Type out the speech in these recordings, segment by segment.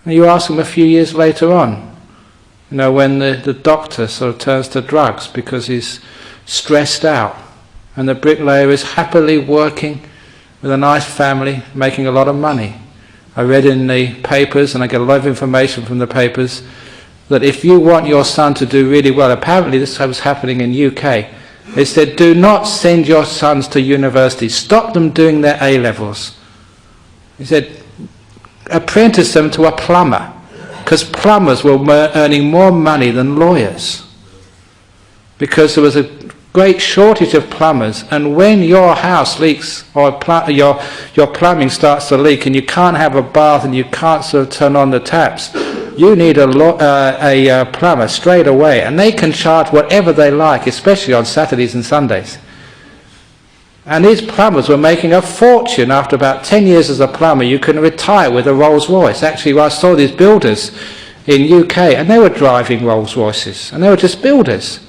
And you ask them a few years later on, you know, when the doctor sort of turns to drugs because he's stressed out, and the bricklayer is happily working with a nice family, making a lot of money. I read in the papers, and I get a lot of information from the papers, that if you want your son to do really well, apparently this was happening in UK, they said, do not send your sons to university, stop them doing their A-levels. He said, apprentice them to a plumber, because plumbers were earning more money than lawyers, because there was a great shortage of plumbers, and when your house leaks, or your plumbing starts to leak, and you can't have a bath and you can't sort of turn on the taps, you need a plumber straight away, and they can charge whatever they like, especially on Saturdays and Sundays. And these plumbers were making a fortune. After about 10 years as a plumber, you can retire with a Rolls Royce. Actually, I saw these builders in UK, and they were driving Rolls Royces, and they were just builders.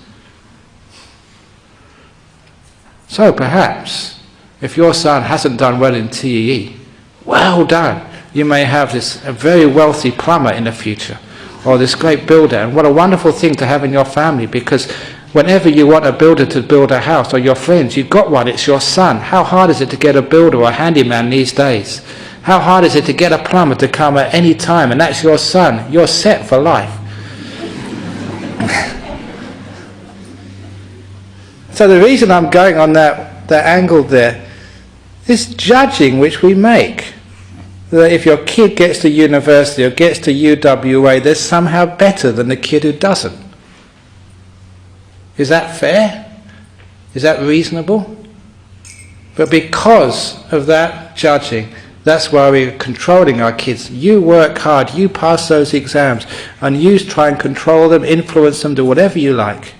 So perhaps, if your son hasn't done well in TEE, well done. You may have a very wealthy plumber in the future, or this great builder. And what a wonderful thing to have in your family, because whenever you want a builder to build a house, or your friends, you've got one, it's your son. How hard is it to get a builder or a handyman these days? How hard is it to get a plumber to come at any time, and that's your son? You're set for life. So the reason I'm going on that angle there is judging which we make. That if your kid gets to university or gets to UWA, they're somehow better than the kid who doesn't. Is that fair? Is that reasonable? But because of that judging, that's why we're controlling our kids. You work hard, you pass those exams, and you try and control them, influence them, do whatever you like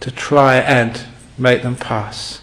to try and make them pass.